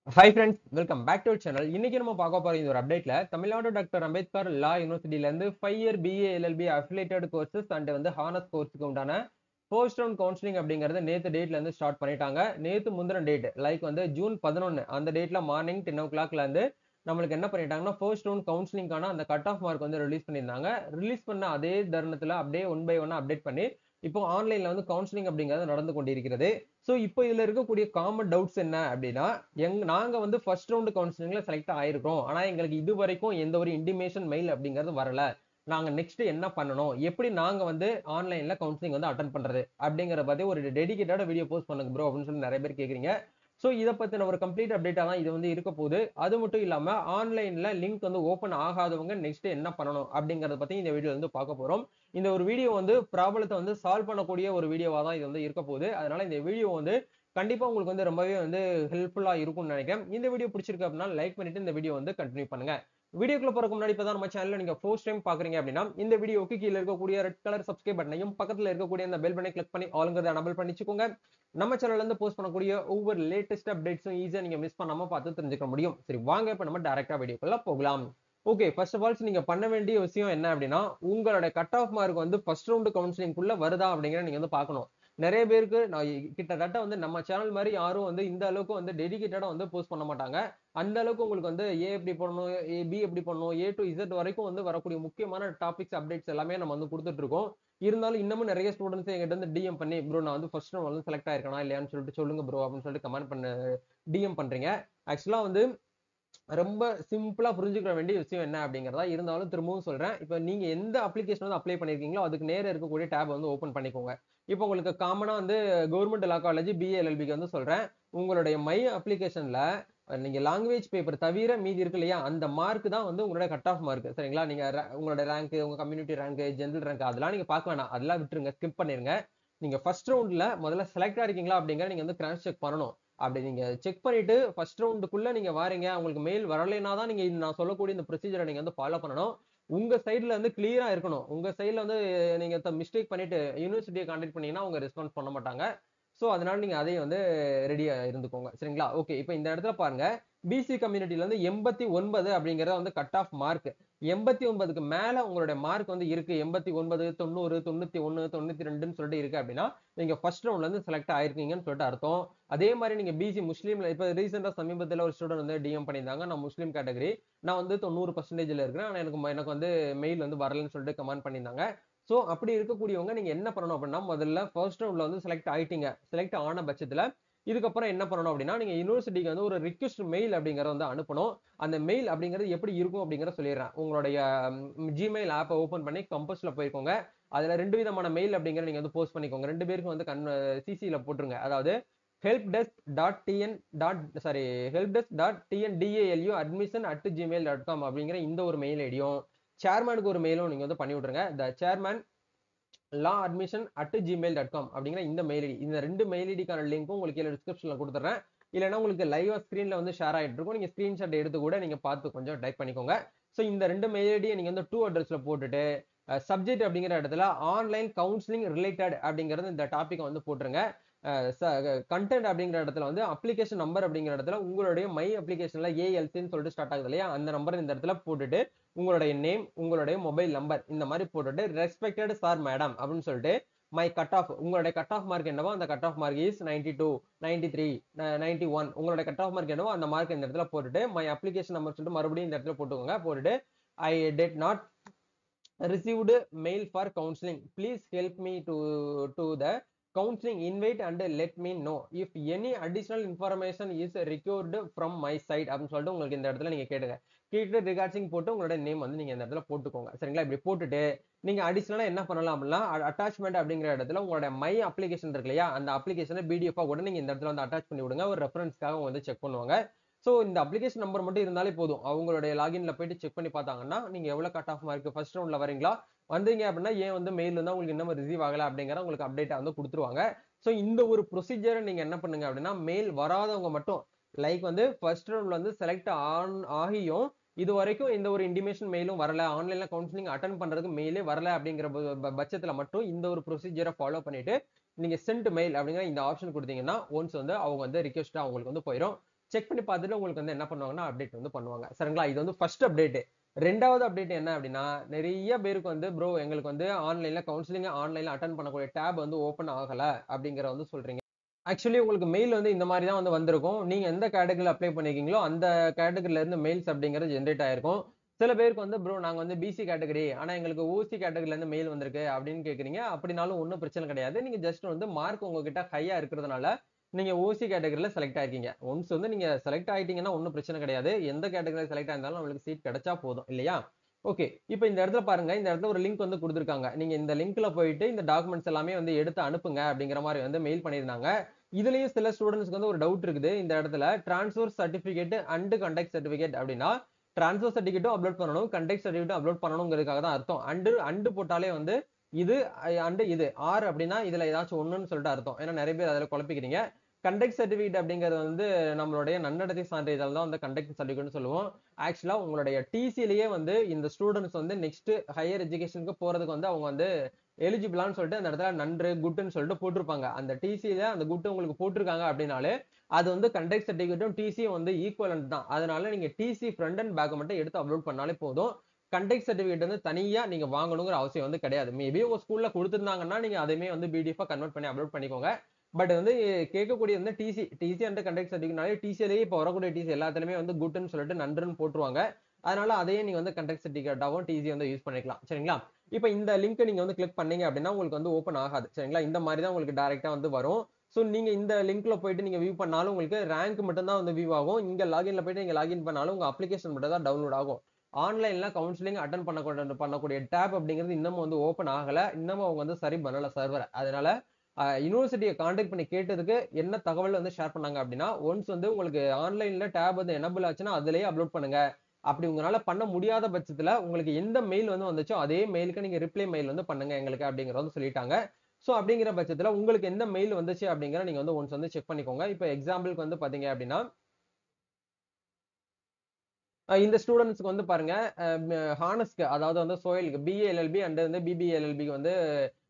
Hi friends, welcome back to channel. இன்னைக்கு நம்ம பார்க்க போற இந்த ஒரு அப்டேட்ல தமிழ்நாடு டாக்டர் அம்பேத்கர் லா யூனிவர்சிட்டில இருந்து 5 year BA LLB affiliated courses and வந்து ஹானர்ஸ் கோர்ஸுக்கு உண்டான ஃபர்ஸ்ட் ரவுண்ட் கவுன்சிலிங் அப்படிங்கறது நேத்து டேட்ல இருந்து ஸ்டார்ட் பண்ணிட்டாங்க. நேத்து முந்தின டேட் லைக் வந்து ஜூன் 11 அந்த டேட்ல மார்னிங் 10 ஓ கிளாக்ல இருந்து நம்மளுக்கு என்ன பண்ணிட்டாங்கன்னா ஃபர்ஸ்ட் ரவுண்ட் கவுன்சிலிங்கான அந்த கட் ஆஃப் மார்க் வந்து ரிலீஸ் பண்ணியிருந்தாங்க. ரிலீஸ் பண்ண அதே தருணத்துல அப்படியே ஒன் பை ஒன் அப்டேட் பண்ணி இப்போ ஆன்லைன்ல வந்து கவுன்சிலிங் அப்படிங்கிறது நடந்து கொண்டிருக்கிறது. சோ இப்போ இதுல இருக்கக்கூடிய காமன் டவுட்ஸ் என்ன அப்படின்னா, நாங்க வந்து ஃபர்ஸ்ட் ரவுண்ட் கவுன்சிலிங்ல செலக்ட் ஆயிருக்கோம். ஆனா எங்களுக்கு இது வரைக்கும் எந்த ஒரு இன்டிமேஷன் மெயில் அப்படிங்கிறது வரல. நாங்க நெக்ஸ்ட் என்ன பண்ணணும்? எப்படி நாங்க வந்து ஆன்லைன்ல கவுன்சிலிங் வந்து அட்டெண்ட் பண்றது? அப்படிங்கறத பத்தி ஒரு டெடிகேட்டட் வீடியோ போஸ்ட் பண்ணுங்க ப்ரோ அப்படின்னு சொல்லி நிறைய பேர் கேக்குறீங்க. சோ இத பத்தின ஒரு கம்ப்ளீட் அப்டேட்டா தான் இது வந்து இருக்க போகுது. அது மட்டும் இல்லாம ஆன்லைன்ல லிங்க் வந்து ஓபன் ஆகாதவங்க நெக்ஸ்ட் என்ன பண்ணணும் அப்படிங்கறத பத்தி இந்த வீடியோல வந்து பார்க்க போறோம். இந்த ஒரு வீடியோ வந்து ப்ராப்ளத்தை வந்து சால்வ் பண்ணக்கூடிய ஒரு வீடியோவா தான் இது வந்து இருக்க போகுது. அதனால இந்த வீடியோ வந்து கண்டிப்பா உங்களுக்கு வந்து ரொம்பவே வந்து ஹெல்ப்ஃபுல்லா இருக்கும்னு நினைக்கிறேன். இந்த வீடியோ பிடிச்சிருக்கு அப்படின்னா லைக் பண்ணிட்டு இந்த வீடியோ வந்து கண்டினியூ பண்ணுங்க. வீடியோக்குள்ள போறதுக்கு முன்னாடி இப்பதான் நம்ம சேனல்ல நீங்க ஃபர்ஸ்ட் டைம் பாக்குறீங்க அப்படின்னா இந்த வீடியோக்கு கீழ இருக்கக்கூடிய ரெட் கலர் சப்ஸ்கிரைப் பட்டனையும் பக்கத்துல இருக்கக்கூடிய அந்த பெல் பட்டனை கிளிக் பண்ணி ஆல்ங்கிறத எனபிள் பண்ணிச்சுக்கோங்க. நம்ம சேனல்ல இருந்து போஸ்ட் பண்ணக்கூடிய ஒவ்வொரு லேட்டஸ்ட் அப்டேட்ஸும் ஈஸியா நீங்க மிஸ் பண்ணாம பார்த்து தெரிஞ்சுக்க முடியும். சரி வாங்க இப்ப நம்ம டைரக்டா வீடியோக்குள்ள போகலாம். ஓகே, ஃபர்ஸ்ட் ஆஃப் ஆல்ஸ் நீங்க பண்ண வேண்டிய விஷயம் என்ன அப்படின்னா, உங்களோட கட் ஆஃப் மார்க் வந்து ஃபர்ஸ்ட் ரவுண்ட் கவுன்சிலிங்குள்ள வருதா அப்படிங்கறத நீங்க வந்து பார்க்கணும். நிறைய பேருக்கு நான் கிட்டத்தட்ட வந்து நம்ம சேனல் மாதிரி யாரும் வந்து இந்த அளவுக்கு வந்து டெடிகேட்டடா வந்து போஸ்ட் பண்ண மாட்டாங்க. அந்த அளவுக்கு உங்களுக்கு வந்து ஏ எப்படி பண்ணணும், பி எப்படி பண்ணணும், ஏ டு இசட் வரைக்கும் வந்து வரக்கூடிய முக்கியமான டாபிக்ஸ் அப்டேட்ஸ் எல்லாமே நம்ம வந்து கொடுத்துட்டு இருக்கோம். இருந்தாலும் இன்னமும் நிறைய ஸ்டூடெண்ட்ஸ் எங்கிட்ட வந்து டிஎம் பண்ணி ப்ரோ நான் வந்து ஃபர்ஸ்ட் ரவுண்ட் வந்து செலக்ட் ஆயிருக்கேனா இல்லையான்னு சொல்லிட்டு சொல்லுங்க ப்ரோ அப்படின்னு சொல்லிட்டு கமெண்ட் பண்ண டிஎம் பண்றீங்க. ஆக்சுவலா வந்து ரொம்ப சிம்பிளா புரிஞ்சுக்கிற வேண்டிய விஷயம் என்ன அப்படிங்கறதா இருந்தாலும் திரும்பவும் சொல்றேன். இப்ப நீங்க எந்த அப்ளிகேஷன் வந்து அப்ளை பண்ணிருக்கீங்களோ அதுக்கு நேர இருக்கக்கூடிய டேப் வந்து ஓபன் பண்ணிக்கோங்க. இப்போ உங்களுக்கு காமனா வந்து கவர்மெண்ட் லா காலேஜ் பிஏ எல்எல்பிக்கு வந்து சொல்றேன். உங்களுடைய மை அப்ளிகேஷன்ல நீங்க லாங்குவேஜ் பேப்பர் தவிர மீதி இருக்கு இல்லையா, அந்த மார்க் தான் வந்து உங்களுடைய கட் ஆஃப் மார்க். சரிங்களா? நீங்க உங்களோட ரேங்க், உங்க கம்யூனிட்டி ரேங்க், ஜெனரல் ரேங்க் அதெல்லாம் நீங்க பார்க்க வேணாம். அதெல்லாம் விட்டுருங்க, ஸ்கிப் பண்ணிருங்க. நீங்க ஃபர்ஸ்ட் ரவுண்ட்ல முதல்ல செலக்ட் ஆயிருக்கீங்களா அப்படிங்கறத நீங்க வந்து கிராஸ் செக் பண்ணணும். அப்படி நீங்க செக் பண்ணிட்டு ஃபர்ஸ்ட் ரவுண்டுக்குள்ள நீங்க வாரீங்க, உங்களுக்கு மெயில் வரலைன்னா தான் நீங்க நான் சொல்லக்கூடிய இந்த ப்ரொசீஜரை நீங்க வந்து ஃபாலோ பண்ணணும். உங்க சைடுல வந்து கிளியரா இருக்கணும். உங்க சைடுல வந்து நீங்க மிஸ்டேக் பண்ணிட்டு யூனிவர்சிட்டியை கான்டாக்ட் பண்ணீங்கன்னா அவங்க ரெஸ்பான்ஸ் பண்ண மாட்டாங்க. சோ அதனால நீங்க அதையும் வந்து ரெடியா இருந்துக்கோங்க. சரிங்களா? ஓகே, இப்போ இந்த இடத்துல பாருங்க, பிசி கம்யூனிட்டில இருந்து 89 அப்படிங்கறது வந்து கட் ஆஃப் மார்க். 89க்கு மேல உங்களுடைய மார்க் வந்து இருக்கு, 89, 90, 91, 92ன்னு சொல்லிட்டு இருக்கு அப்படின்னா நீங்க ஃபர்ஸ்ட் ரவுண்ட்ல இருந்து செலக்ட் ஆயிருக்கீங்கன்னு சொல்லிட்டு அர்த்தம். அதே மாதிரி நீங்க பிசி முஸ்லீம்ல இப்ப ரீசெண்டா சமீபத்துல ஒரு ஸ்டூடெண்ட் வந்து டிஎம் பண்ணியிருந்தாங்க. நான் முஸ்லீம் கேட்டகரி, நான் வந்து 90% இருக்கிறேன், ஆனா எனக்கு வந்து மெயில் வந்து வரலன்னு சொல்லிட்டு கமெண்ட் பண்ணியிருந்தாங்க. சோ அப்படி இருக்கக்கூடியவங்க நீங்க என்ன பண்ணணும் அப்படின்னா, முதல்ல ஃபர்ஸ்ட் ரவுண்ட்ல வந்து செலக்ட் ஆயிட்டீங்க. செலக்ட் ஆன பட்சத்துல இதுக்கப்புறம் என்ன பண்ணணும் அப்படின்னா, நீங்க யூனிவர்சிட்டிக்கு வந்து ஒரு ரிக்வெஸ்ட் மெயில் அப்படிங்கறத வந்து அனுப்பணும். அந்த மெயில் அப்படிங்கிறது எப்படி இருக்கும் அப்படிங்கறத சொல்லிடுறேன். உங்களுடைய ஜிமெயில் ஆப்பை ஓபன் பண்ணி கம்போஸ்ட்ல போய்க்கோங்க. அதுல 2 விதமான மெயில் அப்படிங்கறத நீங்க வந்து போஸ்ட் பண்ணிக்கோங்க. 2 பேருக்கும் வந்து சிசில போட்டுருங்க. அதாவது helpdesk.tndalu@admission@gmail.com அப்படிங்கிற இந்த ஒரு மெயில் ஐடியும், சேர்மனுக்கு ஒரு மெயிலும் நீங்க வந்து பண்ணி விட்டுருங்க. The chairman law admission at gmail.com அப்படிங்கிற இந்த மெயில் ஐடி. இந்த 2 மெயில் ஐடிக்கான லிங்க்கும் உங்களுக்கு கீழே டிஸ்கிரிப்ஷன்ல கொடுத்துறேன். இல்லைன்னா உங்களுக்கு லைவா ஸ்கிரீன்ல வந்து ஷேர் ஆயிட்டு இருக்கும். நீங்க ஸ்கிரீன்ஷாட் எடுத்து கூட நீங்க பார்த்து கொஞ்சம் டைப் பண்ணிக்கோங்க. சோ இந்த 2 மெயில் ஐடியை நீங்க வந்து டூ அட்ரஸ்ல போட்டுட்டு சப்ஜெக்ட் அப்படிங்கிற இடத்துல ஆன்லைன் கவுன்சிலிங் ரிலேட்டட் அப்படிங்கிறது இந்த டாபிக் வந்து போட்டுருங்க. கண்டென்ட் அப்படிங்கிற இடத்துல வந்து அப்ளிகேஷன் நம்பர் அப்படிங்கிற இடத்துல உங்களுடைய மை அப்ளிகேஷன்ல ஏஎல்சின்னு சொல்லிட்டு ஸ்டார்ட் ஆகுது இல்லையா, அந்த நம்பர் இந்த இடத்துல போட்டுட்டு உங்களுடைய நேம், உங்களுடைய மொபைல் நம்பர் இந்த மாதிரி போட்டுட்டு ரெஸ்பெக்டட் சார் மேடம் அப்படின்னு சொல்லிட்டு மை கட் ஆஃப், உங்களுடைய கட் ஆஃப் மார்க் என்னவோ அந்த கட் ஆஃப் மார்க் இஸ் 92, 93, 91, உங்களுடைய கட் ஆஃப் மார்க் என்னவோ அந்த மார்க் இந்த இடத்துல போட்டுட்டு மை அப்ளிகேஷன் நம்பர் சொல்லிட்டு மறுபடியும் இந்த இடத்துல போட்டுக்கோங்க. போட்டுட்டு I did not received mail for counseling, please help me to the counseling invite and let me know if any additional information is required from my side அப்படின்னு சொல்லிட்டு உங்களுக்கு இந்த இடத்துல நீங்க கேட்டுங்க. கேட்டு ரிகார்டிங் போட்டு உங்களோட நேம் வந்து நீங்க இந்த இடத்துல போட்டுக்கோங்க. சரிங்களா? இப்படி போட்டுட்டு நீங்க அடிஷனலா என்ன பண்ணலாம் அப்படின்னா, அட்டாச்மெண்ட் அப்படிங்கிற இடத்துல உங்களோட மை அப்ளிகேஷன் இருக்கு இல்லையா, அந்த அப்ளிகேஷனை பிடிஎஃப் கூட நீங்க இந்த இடத்துல வந்து அட்டாச் பண்ணி விடுங்க. ஒரு ரெஃபரன்ஸ்க்காக வந்து செக் பண்ணுவாங்க. சோ இந்த அப்ளிகேஷன் நம்பர் மட்டும் இருந்தாலே போதும். அவங்களுடைய லாகின்ல போயிட்டு செக் பண்ணி பார்த்தாங்கன்னா நீங்க எவ்வளவு கட் ஆஃப் மார்க் ஃபர்ஸ்ட் ரவுண்ட்ல வரீங்களா, வந்தீங்க அப்படின்னா ஏன் வந்து மெயில் வந்து உங்களுக்கு இன்னும் ரிசீவ் ஆகல அப்படிங்கிற உங்களுக்கு அப்டேட் வந்து கொடுத்துருவாங்க. சோ இந்த ஒரு ப்ரொசீஜரை நீங்க என்ன பண்ணுங்க அப்படின்னா, மெயில் வராதவங்க மட்டும் லைக் வந்து ஃபர்ஸ்ட் ரவுண்ட்ல வந்து செலக்ட் ஆகியும் இது வரைக்கும் எந்த ஒரு இன்டிமேஷன் மெயிலும் வரல, ஆன்லைன்ல கவுன்சிலிங் அட்டன் பண்றதுக்கு மெயிலே வரல அப்படிங்கிற பட்சத்துல மட்டும் இந்த ஒரு ப்ரொசீஜரை ஃபாலோ பண்ணிட்டு நீங்க சென்ட் மெயில் அப்படிங்கிற இந்த ஆப்ஷன் கொடுத்தீங்கன்னா ஒன்ஸ் வந்து அவங்க வந்து ரிக்வெஸ்டா அவங்களுக்கு வந்து போயிடும். செக் பண்ணி பார்த்துட்டு உங்களுக்கு வந்து என்ன பண்ணுவாங்கன்னா அப்டேட் வந்து பண்ணுவாங்க. சரிங்களா? இது வந்து ஃபர்ஸ்ட் அப்டேட். 2வது அப்டேட் என்ன அப்டின்னா, நெறைய பேருக்கு வந்து ப்ரோ எங்களுக்கு வந்து ஆன்லைன்ல கவுன்சிலிங் ஆன்லைன்ல அட்டெண்ட் பண்ணக்கூடிய டேப் வந்து ஓப்பன் ஆகல அப்டிங்கிறத வந்து சொல்றீங்க. ஆக்சுவலி உங்களுக்கு மெயில் வந்து இந்த மாரி தான் வந்து வந்திருக்கும். நீங்க எந்த கேட்டகரில அப்ளை பண்ணியிருக்கீங்களோ, அந்த கேட்டகரில இருந்து மெயில்ஸ் அப்டிங்கிறது ஜெனரேட் ஆயிருக்கும். சில பேருக்கு வந்து ப்ரோ நாங்க வந்து பிசி கேட்டகரி. ஆனா எங்களுக்கு ஓசி கேட்டகரில இருந்து மெயில் வந்திருக்கு அப்படின்னு கேட்கிறீங்க. அப்படினாலும் ஒண்ணும் பிரச்சனை கிடையாது. நீங்க ஜஸ்ட் வந்து மார்க் உங்ககிட்ட ஹையா இருக்கிறதுனால, நீங்க ஓசி கேட்டகரில செலக்ட் ஆயிருக்கீங்க. ஒன்ஸ் வந்து நீங்க செலக்ட் ஆயிட்டீங்கன்னா ஒண்ணும் பிரச்சனை கிடையாது. எந்த கேட்டகரில செலக்ட் ஆயிருந்தாலும் நம்மளுக்கு சீட் கிடைச்சா போதும் இல்லையா? ஓகே. இப்ப இந்த இடத்துல பாருங்க. இந்த இடத்துல ஒரு லிங்க் வந்து குடுத்திருக்காங்க. நீங்க இந்த லிங்க்ல போயிட்டு இந்த டாக்குமெண்ட்ஸ் எல்லாமே வந்து எடுத்து அனுப்புங்க அப்படிங்கிற மாரி வந்து மெயில் பண்ணியிருந்தாங்க. இதுலயும் சில ஸ்டூடண்ட்ஸ்க்கு வந்து ஒரு டவுட் இருக்குது. இந்த இடத்துல transfer certificate and conduct certificate அப்படின்னா, ட்ரான்ஸ்ஃபர் சர்டிபிகேட்டும் அப்லோட் பண்ணணும். கண்டக்ட் சர்டிபிகேட்டும் அப்லோட் பண்ணணும்ங்கிறதுக்காக தான் அர்த்தம். அண்ட் போட்டாலே வந்து இது அண்ட் இது ஆர் அப்படின்னா இதுல ஏதாச்சும் ஒண்ணுன்னு சொல்லிட்டு அர்த்தம். ஏன்னா நெறைய பேர் அதுல குழப்பிக்கிறீங்க. கண்டக்ட் சர்டிபிகேட் அப்படிங்கிறது வந்து நம்மளுடைய நன்னடத்தை சான்றிதழ் தான் வந்து கண்டக்ட் சர்டிபிகேட்னு சொல்லுவோம். ஆக்சுவலா உங்களுடைய டிசிலயே வந்து இந்த ஸ்டூடண்ட்ஸ் வந்து நெக்ஸ்ட் ஹையர் எஜுகேஷனுக்கு போறதுக்கு வந்து அவங்க வந்து எலிஜிபிளான்னு சொல்லிட்டு அந்த இடத்துல நன்று குட்ன்னு சொல்லிட்டு போட்டிருப்பாங்க. அந்த டிசில அந்த குட் உங்களுக்கு போட்டிருக்காங்க அப்படின்னாலே அது வந்து கண்டக்ட் சர்டிபிகேட்டும் டிசியும் வந்து ஈக்குவலன்ட் தான். அதனால நீங்க டிசி ஃப்ரண்ட் அண்ட் பேக் மட்டும் எடுத்து அப்லோட் பண்ணாலே போதும். கண்டக்ட் சர்டிபிகேட் வந்து தனியா நீங்க வாங்கணுங்கிற அவசியம் வந்து கிடையாது. மேபி உங்க ஸ்கூல்ல குடுத்திருந்தாங்கன்னா நீங்க அதையுமே வந்து பிடிஎஃப் கன்வெர்ட் பண்ணி அப்லோட் பண்ணிக்கோங்க. பட் வந்து கேட்கக்கூடிய வந்து டிசி அண்ட் கண்டக்ட் சர்டிபிகேட்னாலே டிசிலயே இப்ப வரக்கூடிய டிசி எல்லாத்துலயுமே வந்து குட்ன்னு சொல்லிட்டு நன்றுன்னு போட்டுருவாங்க. அதனால அதையே நீங்க வந்து கண்டக்ட் சர்டிபிகேட்டாவும் டிசி வந்து யூஸ் பண்ணிக்கலாம். சரிங்களா? இப்ப இந்த லிங்க் நீங்க வந்து கிளிக் பண்ணீங்க அப்படின்னா உங்களுக்கு வந்து ஓப்பன் ஆகாது. சரிங்களா? இந்த மாரி தான் உங்களுக்கு டைரக்ட்டா வந்து வரும். சோ நீங்க இந்த லிங்க்ல போயிட்டு நீங்க வியூ பண்ணாலும் உங்களுக்கு ரேங்க் மட்டும் தான் வந்து வியூ ஆகும். இங்க லாகின்ல போயிட்டு நீங்க லாகின் பண்ணாலும் உங்க அப்ளிகேஷன் மட்டும் தான் டவுன்லோட் ஆகும். ஆன்லைன்ல கவுன்சிலிங் அட்டெண்ட் பண்ணக்கூடிய டேப் அப்படிங்கிறது இன்னமும் வந்து ஓப்பன் ஆகல. இன்னமும் அவங்க வந்து சரி பண்ணல சர்வர. அதனால யுனிவர்சிட்டிய கான்டாக்ட் பண்ணி கேட்டதுக்கு என்ன தகவல் வந்து ஷேர் பண்ணாங்க அப்படின்னா, ஒன்ஸ் வந்து உங்களுக்கு ஆன்லைன்ல டேப் வந்து எனபிள் ஆச்சுன்னா அதிலேயே அப்லோட் பண்ணுங்க. அப்படி உங்களால பண்ண முடியாத பட்சத்துல உங்களுக்கு எந்த மெயில் வந்து வந்துச்சோ அதே மெயிலுக்கு நீங்க ரிப்ளை மெயில் வந்து பண்ணுங்க எங்களுக்கு அப்படிங்கிறத வந்து சொல்லிட்டாங்க. சோ அப்படிங்கிற பட்சத்துல உங்களுக்கு எந்த மெயில் வந்துச்சு அப்படிங்கிறத நீங்க வந்து ஒன்ஸ் வந்து செக் பண்ணிக்கோங்க. இப்ப எக்ஸாம்பிள்க்கு வந்து பாத்தீங்க அப்படின்னா, இந்த ஸ்டூடண்ட்ஸ்க்கு வந்து பாருங்க, ஹானஸ்க்கு அதாவது வந்து சோயல்க்கு பிஏ எல்எல்பி அண்ட் வந்து பிபிஏ எல்எல்பிக்கு வந்து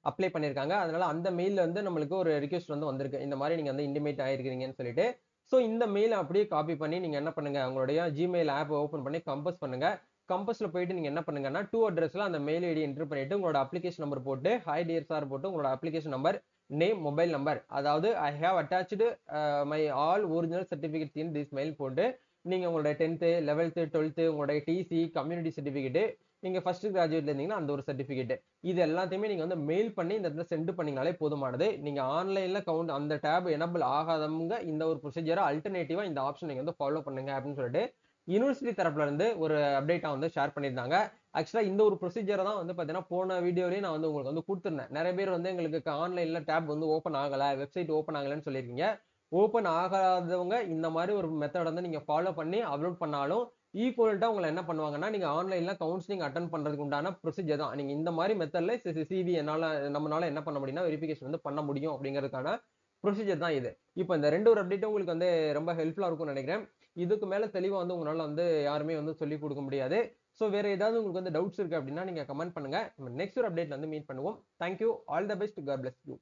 அப்ளை பண்ணியிருக்காங்க. அதனால அந்த மெயில்ல வந்து நம்மளுக்கு ஒரு ரிக்வெஸ்ட் வந்து வந்திருக்கு. இந்த மாரி நீங்க வந்து இன்டிமேட் ஆயிருக்கிறீங்கன்னு சொல்லிட்டு. சோ இந்த மெயில அப்படியே காப்பி பண்ணி நீங்க என்ன பண்ணுங்க, உங்களுடைய Gmail ஆப் ஓப்பன் பண்ணி கம்போஸ் பண்ணுங்க. கம்போஸ்ல போயிட்டு நீங்க என்ன பண்ணுங்கன்னா, டூ அட்ரஸ்ல அந்த மெயில் ஐடி என்டர் பண்ணிட்டு உங்களோட அப்ளிகேஷன் நம்பர் போட்டு, ஹாய் டியர் சார் போட்டு உங்களோட application number, name, mobile number அதாவது I have attached my all original certificates in this mail போட்டு நீங்க உங்களுடைய 10th, 11th, 12th உங்களுடைய டிசி, கம்யூனிட்டி சர்டிபிகேட், நீங்க ஃபர்ஸ்ட் கிராஜுவேட்ல இருந்தீங்கன்னா அந்த ஒரு சர்டிபிகேட். இது எல்லாத்தையுமே நீங்க வந்து மெயில் பண்ணி இந்த இடத்துல சென்ட் பண்ணீங்கனாலே போதுமானது. நீங்க ஆன்லைன்ல அந்த டேப் எனபிள் ஆகாதவங்க இந்த ஒரு ப்ரொசீஜர அல்டர்னேட்டிவா இந்த ஆப்ஷன் நீங்க வந்து ஃபாலோ பண்ணுங்க அப்படின்னு சொல்லிட்டு யுனிவர்சிட்டி தரப்புல இருந்து ஒரு அப்டேட்டா வந்து ஷேர் பண்ணியிருந்தாங்க. ஆக்சுவலா இந்த ஒரு ப்ரொசீஜர தான் வந்து பாத்தீங்கன்னா போன வீடியோலயே நான் வந்து உங்களுக்கு வந்து குடுத்திருந்தேன். நெறைய பேர் வந்து எங்களுக்கு ஆன்லைன்ல டேப் வந்து ஓப்பன் ஆகல, வெப்சைட் ஓப்பன் ஆகலன்னு சொல்லியிருக்கீங்க. ஓப்பன் ஆகாதவங்க இந்த மாரி ஒரு மெத்தட் வந்து நீங்க ஃபாலோ பண்ணி அப்லோட் பண்ணாலும், ஈக்குவலன்ட்டா உங்கள என்ன பண்ணுவாங்கன்னா, நீங்க ஆன்லைன்ல கவுன்சிலிங் அட்டெண்ட் பண்றதுக்கு உண்டான ப்ரொசீஜர் தான். நீங்க இந்த மாரி மெத்தட்ல சிவி நம்மனால என்ன பண்ண முடியும்னா, வெரிஃபிகேஷன் வந்து பண்ண முடியும் அப்படிங்கிறதுக்கான ப்ரொசீஜர் தான் இது. இப்ப இந்த 2 ஒரு அப்டேட்டும் உங்களுக்கு வந்து ரொம்ப ஹெல்ப்ஃபுல்லா இருக்கும்னு நெனைக்கிறேன். இதுக்கு மேல தெளிவா வந்து உங்களால வந்து யாருமே வந்து சொல்லிக் குடுக்க முடியாது. சோ வேற ஏதாவது உங்களுக்கு வந்து டவுட்ஸ் இருக்கு அப்படின்னா, நீங்க கமெண்ட் பண்ணுங்க. நம்ம நெக்ஸ்ட் ஒரு அப்டேட்ல வந்து மீட் பண்ணுவோம். Thank you. All the best. God bless you.